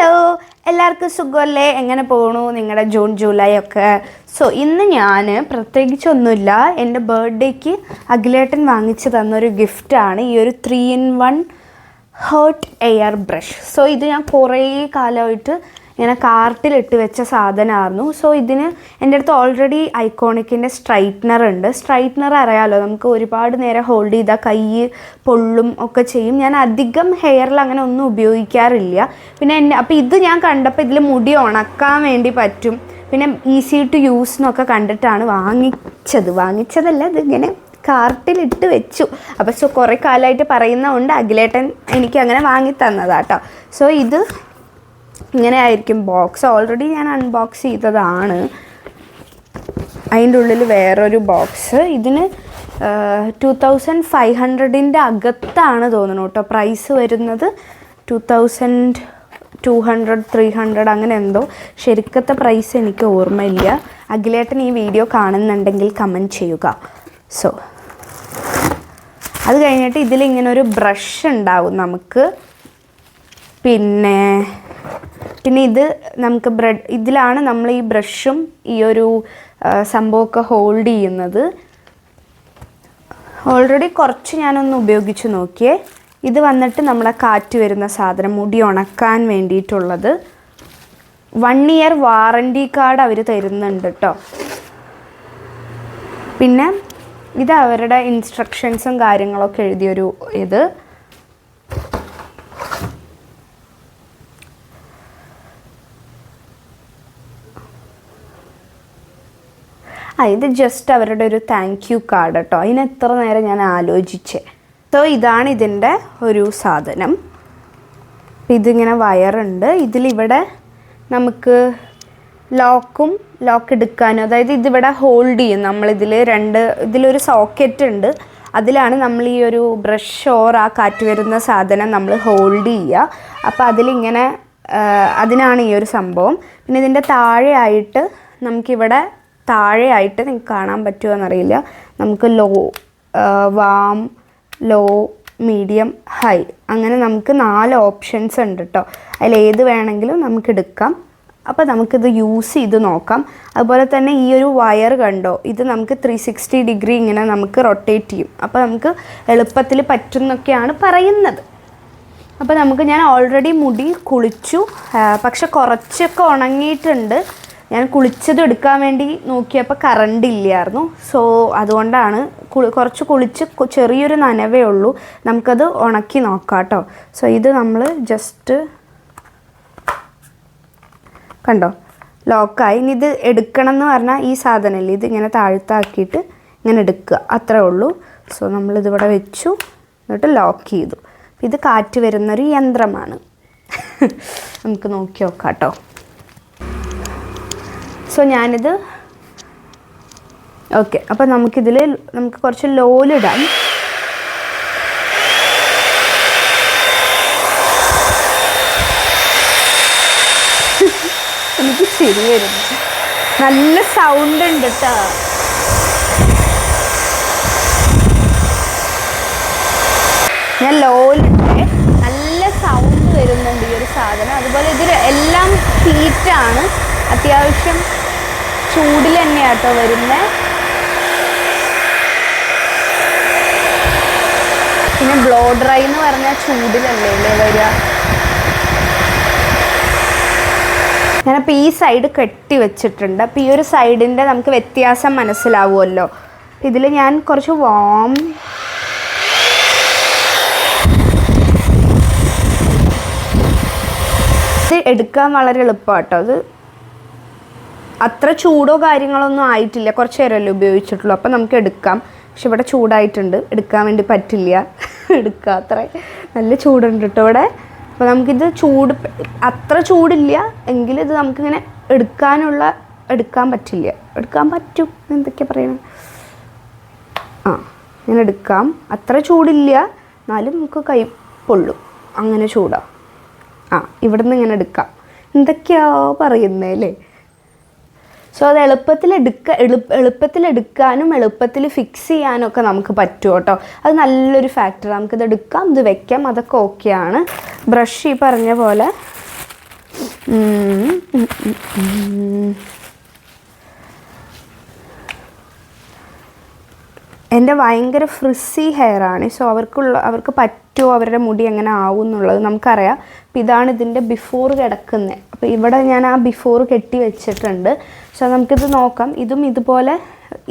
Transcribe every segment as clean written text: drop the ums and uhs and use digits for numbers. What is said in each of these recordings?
Hello, എല്ലാവർക്കും സുഖമല്ലേ? എങ്ങനെ പോകണു നിങ്ങളുടെ ജൂൺ ജൂലൈ ഒക്കെ? സോ ഇന്ന് ഞാൻ പ്രത്യേകിച്ചൊന്നുമില്ല, എൻ്റെ ബർത്ത്ഡേക്ക് അഖിലേട്ടൻ വാങ്ങിച്ചു തന്നൊരു ഗിഫ്റ്റാണ് ഈ ഒരു 3-in-1 heart air brush. So ഇത് ഞാൻ കുറേ കാലമായിട്ട് ഇങ്ങനെ കാർട്ടിലിട്ട് വെച്ച സാധനമായിരുന്നു. സോ ഇതിന് എൻ്റെ അടുത്ത് ഓൾറെഡി ഐക്കോണിക്കിൻ്റെ സ്ട്രൈറ്റ്നർ ഉണ്ട്. സ്ട്രൈറ്റ്നർ അറിയാമല്ലോ, നമുക്ക് ഒരുപാട് നേരം ഹോൾഡ് ചെയ്താൽ കൈ പൊള്ളും ഒക്കെ ചെയ്യും. ഞാൻ അധികം ഹെയറിൽ അങ്ങനെ ഒന്നും ഉപയോഗിക്കാറില്ല. പിന്നെ അപ്പോൾ ഇത് ഞാൻ കണ്ടപ്പോൾ ഇതിൽ മുടി ഉണക്കാൻ വേണ്ടി പറ്റും, പിന്നെ ഈസി ടു യൂസ് എന്നൊക്കെ കണ്ടിട്ടാണ് വാങ്ങിച്ചതല്ല, ഇതിങ്ങനെ കാർട്ടിലിട്ട് വെച്ചു. അപ്പോൾ സോ കുറേ കാലമായിട്ട് പറയുന്നതുകൊണ്ട് അഖിലേട്ടൻ എനിക്ക് അങ്ങനെ വാങ്ങി തന്നതാട്ടോ. സോ ഇത് ഇങ്ങനെ ആയിരിക്കും ബോക്സ്. ഓൾറെഡി ഞാൻ അൺബോക്സ് ചെയ്തതാണ്. അതിൻ്റെ ഉള്ളിൽ വേറൊരു ബോക്സ്. ഇതിന് 2500 അകത്താണ് തോന്നുന്നു കേട്ടോ പ്രൈസ് വരുന്നത്. 2200 300 അങ്ങനെ എന്തോ. ശരിക്കത്തെ പ്രൈസ് എനിക്ക് ഓർമ്മയില്ല. അഖിലേട്ടൻ ഈ വീഡിയോ കാണുന്നുണ്ടെങ്കിൽ കമൻറ്റ് ചെയ്യുക. സോ അത് കഴിഞ്ഞിട്ട് ഇതിലിങ്ങനെ ഒരു ബ്രഷ് ഉണ്ടാവും നമുക്ക്. പിന്നെ ഇത് നമുക്ക് ഇതിലാണ് നമ്മൾ ഈ ബ്രഷും ഈ ഒരു സംഭവമൊക്കെ ഹോൾഡ് ചെയ്യുന്നത്. ഓൾറെഡി കുറച്ച് ഞാനൊന്ന് ഉപയോഗിച്ച് നോക്കിയേ. ഇത് വന്നിട്ട് നമ്മളെ കാറ്റ് വരുന്ന സാധനം, മുടി ഉണക്കാൻ വേണ്ടിയിട്ടുള്ളത്. 1 year വാറൻറ്റി കാർഡ് അവർ തരുന്നുണ്ട് കേട്ടോ. പിന്നെ ഇത് അവരുടെ ഇൻസ്ട്രക്ഷൻസും കാര്യങ്ങളൊക്കെ എഴുതിയൊരു ഇത്. ഇത് ജസ്റ്റ് അവരുടെ ഒരു താങ്ക് യു കാർഡ് കേട്ടോ. അതിന് എത്ര നേരം ഞാൻ ആലോചിച്ചേ. സോ ഇതാണ് ഇതിൻ്റെ ഒരു സാധനം. ഇതിങ്ങനെ വയറുണ്ട്. ഇതിലിവിടെ നമുക്ക് ലോക്ക് എടുക്കാനും, അതായത് ഇതിവിടെ ഹോൾഡ് ചെയ്യും. ഇതിലൊരു സോക്കറ്റ് ഉണ്ട്. അതിലാണ് നമ്മൾ ഈ ഒരു ബ്രഷ് ഓർ ആ കാറ്റ് വരുന്ന സാധനം നമ്മൾ ഹോൾഡ് ചെയ്യുക. അപ്പോൾ അതിലിങ്ങനെ അതിനാണ് ഈ ഒരു സംഭവം. പിന്നെ ഇതിൻ്റെ താഴെയായിട്ട് നമുക്കിവിടെ നിങ്ങൾക്ക് കാണാൻ പറ്റുമോ എന്നറിയില്ല, നമുക്ക് വാം, ലോ, മീഡിയം, ഹൈ അങ്ങനെ നമുക്ക് 4 ഓപ്ഷൻസ് ഉണ്ട് കേട്ടോ. അതിലേത് വേണമെങ്കിലും നമുക്ക് എടുക്കാം. അപ്പോൾ നമുക്കിത് യൂസ് ചെയ്ത് നോക്കാം. അതുപോലെ തന്നെ ഈ ഒരു വയർ കണ്ടോ, ഇത് നമുക്ക് 360 ഡിഗ്രി ഇങ്ങനെ നമുക്ക് റൊട്ടേറ്റ് ചെയ്യും. അപ്പോൾ നമുക്ക് എളുപ്പത്തിൽ പറ്റുന്നൊക്കെയാണ് പറയുന്നത്. അപ്പോൾ ഞാൻ ഓൾറെഡി മുടി കുളിച്ചു, പക്ഷെ കുറച്ചൊക്കെ ഉണങ്ങിയിട്ടുണ്ട്. ഞാൻ കുളിച്ചത് എടുക്കാൻ വേണ്ടി നോക്കിയപ്പോൾ കറണ്ട് ഇല്ലായിരുന്നു. സോ അതുകൊണ്ടാണ് കുറച്ച് കുളിച്ച് ചെറിയൊരു നനവേ ഉള്ളൂ. നമുക്കത് ഉണക്കി നോക്കാം കേട്ടോ. സോ ഇത് നമ്മൾ ജസ്റ്റ് കണ്ടോ ലോക്കായി. ഇനി ഇത് എടുക്കണം എന്ന് പറഞ്ഞാൽ ഈ സാധനമല്ലേ, ഇതിങ്ങനെ താഴ്ത്താക്കിയിട്ട് ഇങ്ങനെ എടുക്കുക, അത്രേ ഉള്ളൂ. സോ നമ്മളിതിവിടെ വെച്ചു, എന്നിട്ട് ലോക്ക് ചെയ്തു. ഇത് കാറ്റ് വരുന്നൊരു യന്ത്രമാണ്. നമുക്ക് നോക്കി നോക്കാം കേട്ടോ. സോ ഞാനിത് ഓക്കെ. അപ്പോൾ നമുക്ക് കുറച്ച് ലോലിടാം. എനിക്ക് ശരി വരുന്നു, നല്ല സൗണ്ട് ഉണ്ട് കേട്ടോ. ഞാൻ ലോലിട്ടേ, നല്ല സൗണ്ട് വരുന്നുണ്ട് ഈ ഒരു സാധനം. അതുപോലെ ഇതിൽ എല്ലാം ഹീറ്റാണ്, അത്യാവശ്യം ചൂടിൽ തന്നെയാണ് കേട്ടോ വരുന്നത്. പിന്നെ ബ്ലോ ഡ്രൈ എന്ന് പറഞ്ഞാൽ ചൂടിലല്ലേ വരിക. ഞാനപ്പോൾ ഈ സൈഡ് കെട്ടി വെച്ചിട്ടുണ്ട്. അപ്പോൾ ഈ ഒരു സൈഡിൻ്റെ നമുക്ക് വ്യത്യാസം മനസ്സിലാവുമല്ലോ. ഇതിൽ ഞാൻ കുറച്ച് വാം ഇത് എടുക്കാൻ വളരെ എളുപ്പമാണ് കേട്ടോ. അത് അത്ര ചൂടോ കാര്യങ്ങളൊന്നും ആയിട്ടില്ല, കുറച്ച് നേരമല്ലേ ഉപയോഗിച്ചിട്ടുള്ളൂ. അപ്പോൾ നമുക്ക് എടുക്കാം. പക്ഷെ ഇവിടെ ചൂടായിട്ടുണ്ട്, എടുക്കാൻ വേണ്ടി പറ്റില്ല. എടുക്കാം, അത്ര നല്ല ചൂടുണ്ട് കേട്ടോ ഇവിടെ. അപ്പോൾ നമുക്കിത് അത്ര ചൂടില്ല എങ്കിലും ഇത് നമുക്കിങ്ങനെ എടുക്കാൻ പറ്റില്ല. എടുക്കാൻ പറ്റും, എന്തൊക്കെയാണ് പറയണത്. ഇങ്ങനെ എടുക്കാം. അത്ര ചൂടില്ല, എന്നാലും നമുക്ക് കൈ പൊള്ളും, അങ്ങനെ ചൂടാണ്. ഇവിടുന്ന് ഇങ്ങനെ എടുക്കാം. എന്തൊക്കെയാണോ പറയുന്നതല്ലേ. സോ അത് എളുപ്പത്തിൽ എടുക്കാനും എളുപ്പത്തിൽ ഫിക്സ് ചെയ്യാനും ഒക്കെ നമുക്ക് പറ്റും കേട്ടോ. അത് നല്ലൊരു ഫാക്ടർ. നമുക്കിത് എടുക്കാം, ഇത് വെക്കാം, അതൊക്കെ ഓക്കെയാണ്. ബ്രഷ് ഈ പറഞ്ഞ പോലെ എൻ്റെ ഭയങ്കര ഫ്രിസി ഹെയറാണ്. സോ അവർക്ക് പറ്റുമോ അവരുടെ മുടി എങ്ങനെ ആവും എന്നുള്ളത് നമുക്കറിയാം. അപ്പോൾ ഇതാണ് ഇതിൻ്റെ ബിഫോർ കിടക്കുന്നത്. അപ്പോൾ ഇവിടെ ഞാൻ ആ ബിഫോർ കെട്ടി വെച്ചിട്ടുണ്ട്. സോ നമുക്കിത് നോക്കാം. ഇതും ഇതുപോലെ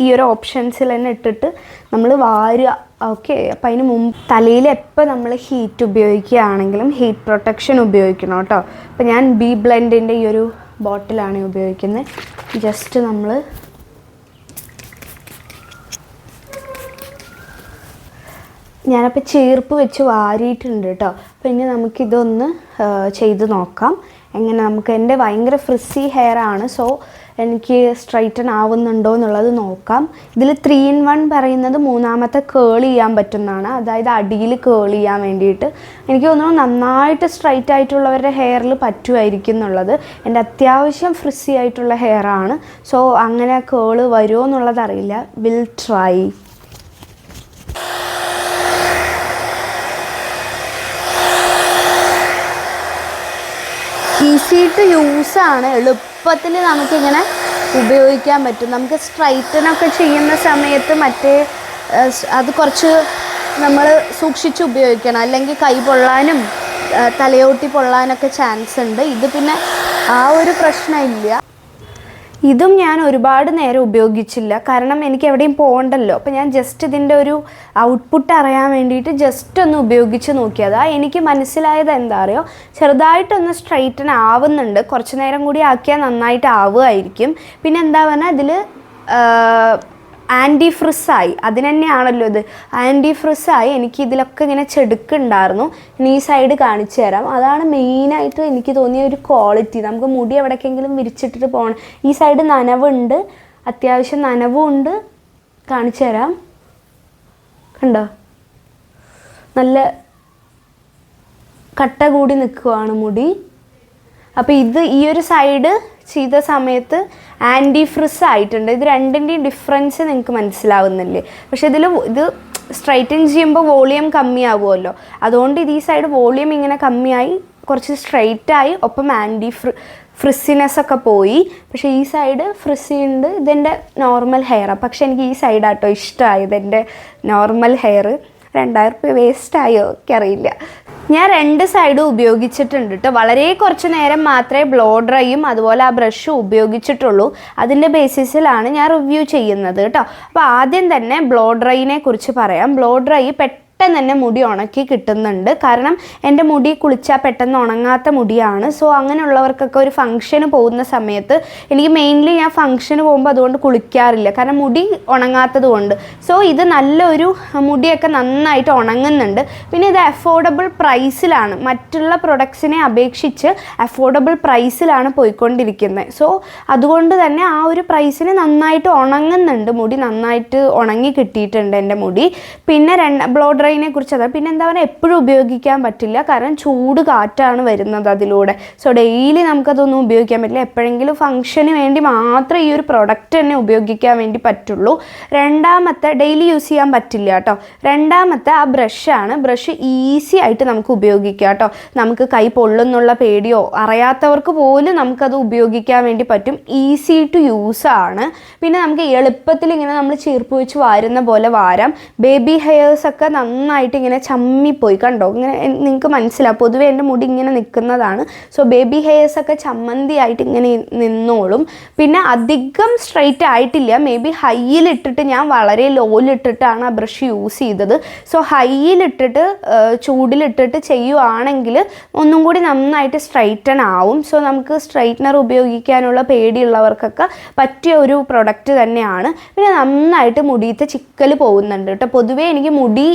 ഈ ഒരു ഓപ്ഷൻസിൽ തന്നെ ഇട്ടിട്ട് നമ്മൾ വാരുക. ഓക്കെ, അപ്പോൾ അതിന് മുമ്പ് തലയിൽ എപ്പോൾ നമ്മൾ ഹീറ്റ് ഉപയോഗിക്കുകയാണെങ്കിലും ഹീറ്റ് പ്രൊട്ടക്ഷൻ ഉപയോഗിക്കണം കേട്ടോ. അപ്പോൾ ഞാൻ ബി ബ്ലെൻഡിൻ്റെ ഈ ഒരു ബോട്ടിലാണ് ഉപയോഗിക്കുന്നത്. ജസ്റ്റ് നമ്മൾ ഞാനപ്പോൾ ചീർപ്പ് വെച്ച് വാരിയിട്ടുണ്ട് കേട്ടോ. അപ്പോൾ ഇനി നമുക്കിതൊന്ന് ചെയ്ത് നോക്കാം എങ്ങനെ നമുക്ക്. എൻ്റെ ഭയങ്കര ഫ്രിസി ഹെയറാണ്. സോ എനിക്ക് സ്ട്രൈറ്റൻ ആവുന്നുണ്ടോ എന്നുള്ളത് നോക്കാം. ഇതിൽ 3-in-1 പറയുന്നത് മൂന്നാമത്തെ കേൾ ചെയ്യാൻ പറ്റുന്നതാണ്. അതായത് അടിയിൽ കേൾ ചെയ്യാൻ വേണ്ടിയിട്ട്. എനിക്ക് തോന്നുന്നു നന്നായിട്ട് സ്ട്രൈറ്റ് ആയിട്ടുള്ളവരുടെ ഹെയറിൽ പറ്റുമായിരിക്കും എന്നുള്ളത്. എൻ്റെ അത്യാവശ്യം ഫ്രിസി ആയിട്ടുള്ള ഹെയറാണ്. സോ അങ്ങനെ കേൾ വരുമോ എന്നുള്ളത് അറിയില്ല. Will try. ഈസി ടു യൂസാണ്. എളുപ്പത്തിൽ നമുക്കിങ്ങനെ ഉപയോഗിക്കാൻ പറ്റും. നമുക്ക് സ്ട്രൈറ്റനൊക്കെ ചെയ്യുന്ന സമയത്ത് അത് കുറച്ച് നമ്മൾ സൂക്ഷിച്ച് ഉപയോഗിക്കണം. അല്ലെങ്കിൽ കൈ പൊള്ളാനും തലയോട്ടി പൊള്ളാനൊക്കെ ചാൻസ് ഉണ്ട്. ഇത് പിന്നെ ആ ഒരു പ്രശ്നമില്ല. ഇതും ഞാൻ ഒരുപാട് നേരം ഉപയോഗിച്ചില്ല, കാരണം എനിക്ക് എവിടെയും പോകണ്ടല്ലോ. അപ്പോൾ ഞാൻ ജസ്റ്റ് ഇതിൻ്റെ ഒരു ഔട്ട്പുട്ട് അറിയാൻ വേണ്ടിയിട്ട് ജസ്റ്റ് ഒന്ന് ഉപയോഗിച്ച് നോക്കിയതാണ്. എനിക്ക് മനസ്സിലായത് എന്താ അറിയോ, ചെറുതായിട്ടൊന്ന് സ്ട്രൈറ്റൻ ആവുന്നുണ്ട്. കുറച്ച് നേരം കൂടി ആക്കിയാൽ നന്നായിട്ട് ആവുമായിരിക്കും. പിന്നെ എന്താ പറഞ്ഞാൽ ഇതിൽ ആൻറ്റി ഫ്രിസ്സായി. അതിന് തന്നെയാണല്ലോ ഇത്, ആൻറ്റി ഫ്രിസ്സായി. എനിക്ക് ഇതിലൊക്കെ ഇങ്ങനെ ചെടുക്കുണ്ടായിരുന്നു. ഇനി ഈ സൈഡ് കാണിച്ചു തരാം. അതാണ് മെയിനായിട്ട് എനിക്ക് തോന്നിയ ഒരു ക്വാളിറ്റി. നമുക്ക് മുടി എവിടേക്കെങ്കിലും വിരിച്ചിട്ടിട്ട് പോകണം. ഈ സൈഡ് നനവുണ്ട്, അത്യാവശ്യം നനവും ഉണ്ട്. കാണിച്ചു തരാം, കണ്ടോ, നല്ല കട്ട കൂടി നിൽക്കുവാണ് മുടി. അപ്പോൾ ഈ ഒരു സൈഡ് ചെയ്ത സമയത്ത് ആൻറ്റി ഫ്രിസ് ആയിട്ടുണ്ട്. ഇത് രണ്ടിൻ്റെയും ഡിഫറൻസ് നിങ്ങൾക്ക് മനസ്സിലാവുന്നില്ലേ? പക്ഷെ ഇത് സ്ട്രൈറ്റൻ ചെയ്യുമ്പോൾ വോളിയം കമ്മിയാവുമല്ലോ. അതുകൊണ്ട് ഈ സൈഡ് വോളിയം ഇങ്ങനെ കമ്മിയായി കുറച്ച് സ്ട്രൈറ്റായി, ഒപ്പം ആൻറ്റി ഫ്രിസിനെസ് ഒക്കെ പോയി. പക്ഷേ ഈ സൈഡ് ഫ്രിസി ഉണ്ട്. ഇതെൻ്റെ നോർമൽ ഹെയറാണ്. പക്ഷെ എനിക്ക് ഈ സൈഡാട്ടോ ഇഷ്ടമായത്, എൻ്റെ നോർമൽ ഹെയർ. 2000 രൂപ വേസ്റ്റായോ എനിക്കറിയില്ല. ഞാൻ 2 സൈഡും ഉപയോഗിച്ചിട്ടുണ്ട് കേട്ടോ. വളരെ കുറച്ച് നേരം മാത്രമേ ബ്ലോ ഡ്രൈയും അതുപോലെ ആ ബ്രഷും ഉപയോഗിച്ചിട്ടുള്ളൂ. അതിൻ്റെ ബേസിസിലാണ് ഞാൻ റിവ്യൂ ചെയ്യുന്നത് കേട്ടോ. അപ്പോൾ ആദ്യം തന്നെ ബ്ലോ ഡ്രൈനെ കുറിച്ച് പറയാം. ബ്ലോ ഡ്രൈ പെട്ടെന്ന് തന്നെ മുടി ഉണക്കി കിട്ടുന്നുണ്ട്. കാരണം എൻ്റെ മുടി കുളിച്ചാൽ പെട്ടെന്ന് ഉണങ്ങാത്ത മുടിയാണ്. സോ അങ്ങനെയുള്ളവർക്കൊക്കെ ഒരു ഫംഗ്ഷന് പോകുന്ന സമയത്ത്, എനിക്ക് മെയിൻലി ഞാൻ ഫംഗ്ഷന് പോകുമ്പോൾ അതുകൊണ്ട് കുളിക്കാറില്ല, കാരണം മുടി ഉണങ്ങാത്തത് കൊണ്ട്. സോ ഇത് നല്ലൊരു മുടിയൊക്കെ നന്നായിട്ട് ഉണങ്ങുന്നുണ്ട്. പിന്നെ ഇത് അഫോർഡബിൾ പ്രൈസിലാണ്, മറ്റുള്ള പ്രൊഡക്ട്സിനെ അപേക്ഷിച്ച് അഫോർഡബിൾ പ്രൈസിലാണ് പോയിക്കൊണ്ടിരിക്കുന്നത്. സോ അതുകൊണ്ട് തന്നെ ആ ഒരു പ്രൈസിന് നന്നായിട്ട് ഉണങ്ങുന്നുണ്ട്. മുടി നന്നായിട്ട് ഉണങ്ങി കിട്ടിയിട്ടുണ്ട് എൻ്റെ മുടി. പിന്നെ ബ്ലോ ഡ്രൈ കുറിച്ച് അതാണ്. പിന്നെ എന്താ പറയുക, എപ്പോഴും ഉപയോഗിക്കാൻ പറ്റില്ല, കാരണം ചൂട് കാറ്റാണ് വരുന്നത് അതിലൂടെ. സോ ഡെയിലി നമുക്കതൊന്നും ഉപയോഗിക്കാൻ പറ്റില്ല. എപ്പോഴെങ്കിലും ഫംഗ്ഷന് വേണ്ടി മാത്രമേ ഈ ഒരു പ്രൊഡക്റ്റ് തന്നെ ഉപയോഗിക്കാൻ വേണ്ടി പറ്റുള്ളൂ. രണ്ടാമത്തെ ഡെയിലി യൂസ് ചെയ്യാൻ പറ്റില്ല കേട്ടോ. രണ്ടാമത്തെ ആ ബ്രഷാണ്. ബ്രഷ് ഈസി ആയിട്ട് നമുക്ക് ഉപയോഗിക്കാം കേട്ടോ. നമുക്ക് കൈ പൊള്ളുന്നുള്ള പേടിയോ അറിയാത്തവർക്ക് പോലും നമുക്കത് ഉപയോഗിക്കാൻ വേണ്ടി പറ്റും. ഈസി ടു യൂസ് ആണ്. പിന്നെ നമുക്ക് എളുപ്പത്തിൽ ഇങ്ങനെ നമ്മൾ ചീർപ്പ് വെച്ച് വാരുന്ന പോലെ വാരാം. ബേബി ഹെയർസൊക്കെ നന്നായിട്ട് ഇങ്ങനെ ചമ്മിപ്പോയി, കണ്ടോ, ഇങ്ങനെ നിങ്ങൾക്ക് മനസ്സിലാവും. പൊതുവേ എൻ്റെ മുടി ഇങ്ങനെ നിൽക്കുന്നതാണ്. സോ ബേബി ഹെയർസൊക്കെ ചമ്മന്തിയായിട്ട് ഇങ്ങനെ നിന്നോളും. പിന്നെ അധികം സ്ട്രൈറ്റ് ആയിട്ടില്ല. മേ ബി ഹൈയിലിട്ടിട്ട്, ഞാൻ വളരെ ലോയിലിട്ടിട്ടാണ് ആ ബ്രഷ് യൂസ് ചെയ്തത്. സോ ഹൈയിലിട്ടിട്ട് ചൂടിലിട്ടിട്ട് ചെയ്യുവാണെങ്കിൽ ഒന്നും കൂടി നന്നായിട്ട് സ്ട്രൈറ്റൻ ആവും. സോ നമുക്ക് സ്ട്രൈറ്റ്നർ ഉപയോഗിക്കാനുള്ള പേടിയുള്ളവർക്കൊക്കെ പറ്റിയ ഒരു പ്രൊഡക്റ്റ് തന്നെയാണ്. പിന്നെ നന്നായിട്ട് മുടിയത്തെ ചിക്കൽ പോകുന്നുണ്ട് കേട്ടോ. പൊതുവേ എനിക്ക് മുടി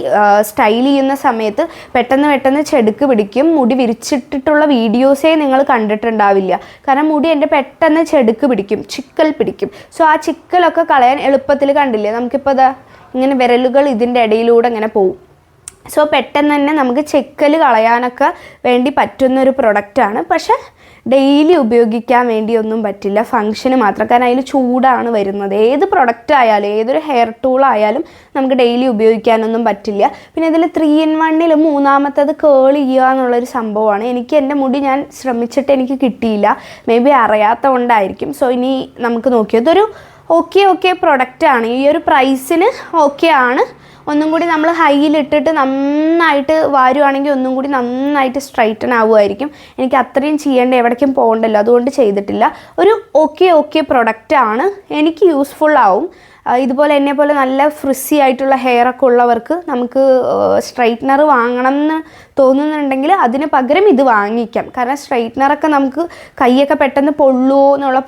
സ്റ്റൈൽ ചെയ്യുന്ന സമയത്ത് പെട്ടെന്ന് ചെടുക്ക് പിടിക്കും. മുടി വിരിച്ചിട്ടിട്ടുള്ള വീഡിയോസേ നിങ്ങൾ കണ്ടിട്ടുണ്ടാവില്ല, കാരണം മുടി എൻ്റെ പെട്ടെന്ന് ചെടുക്ക് പിടിക്കും, ചിക്കൽ പിടിക്കും. സോ ആ ചിക്കലൊക്കെ കളയാൻ എളുപ്പത്തിൽ കണ്ടില്ലേ, നമുക്കിപ്പോൾ ഇങ്ങനെ വിരലുകൾ ഇതിൻ്റെ ഇടയിലൂടെ ഇങ്ങനെ പോവും. സോ പെട്ടെന്ന് തന്നെ നമുക്ക് ചെക്കൽ കളയാനൊക്കെ വേണ്ടി പറ്റുന്നൊരു പ്രൊഡക്റ്റാണ്. പക്ഷേ ഡെയിലി ഉപയോഗിക്കാൻ വേണ്ടിയൊന്നും പറ്റില്ല, ഫങ്ഷന് മാത്രം. കാരണം അതിൽ ചൂടാണ് വരുന്നത്. ഏത് പ്രൊഡക്റ്റ് ആയാലും ഏതൊരു ഹെയർ ടൂളായാലും നമുക്ക് ഡെയിലി ഉപയോഗിക്കാനൊന്നും പറ്റില്ല. പിന്നെ ഇതിൽ 3 in 1 മൂന്നാമത്തത് കേൾ ചെയ്യുക എന്നുള്ളൊരു സംഭവമാണ്. എനിക്ക് എൻ്റെ മുടി ഞാൻ ശ്രമിച്ചിട്ട് എനിക്ക് കിട്ടിയില്ല, മേ ബി അറിയാത്ത കൊണ്ടായിരിക്കും. സോ ഇനി നമുക്ക് നോക്കിയോ, ഇതൊരു ഓക്കെ പ്രൊഡക്റ്റാണ്. ഈ ഒരു പ്രൈസിന് ഓക്കെ ആണ്. ഒന്നും കൂടി നമ്മൾ ഹൈയിലിട്ടിട്ട് നന്നായിട്ട് വാരുവാണെങ്കിൽ ഒന്നും കൂടി നന്നായിട്ട് സ്ട്രൈറ്റൻ ആവുമായിരിക്കും. എനിക്ക് അത്രയും ചെയ്യേണ്ട, എവിടേക്കും പോകണ്ടല്ലോ, അതുകൊണ്ട് ചെയ്തിട്ടില്ല. ഒരു ഓക്കെ പ്രൊഡക്റ്റാണ്, എനിക്ക് യൂസ്ഫുൾ ആവും. ഇതുപോലെ എന്നെ പോലെ നല്ല ഫ്രിസി ആയിട്ടുള്ള ഹെയറൊക്കെ ഉള്ളവർക്ക് നമുക്ക് സ്ട്രൈറ്റ്നർ വാങ്ങണം എന്ന് തോന്നുന്നുണ്ടെങ്കിൽ അതിന് പകരം ഇത് വാങ്ങിക്കാം. കാരണം സ്ട്രൈറ്റ്നറൊക്കെ നമുക്ക് കൈയൊക്കെ പെട്ടെന്ന് പൊള്ളുമോ എന്നുള്ള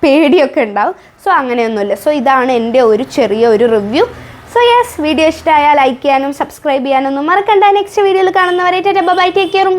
പേടിയൊക്കെ ഉണ്ടാവും. സോ അങ്ങനെയൊന്നുമില്ല. സോ ഇതാണ് എൻ്റെ ഒരു ചെറിയ റിവ്യൂ. സോ യെസ്, വീഡിയോ ഇഷ്ടമായാൽ ലൈക്ക് ചെയ്യാനും സബ്സ്ക്രൈബ് ചെയ്യാനൊന്നും മറക്കണ്ട. നെക്സ്റ്റ് വീഡിയോയിൽ കാണുന്നവരെ ബൈ, ടേക്ക് കെയർ.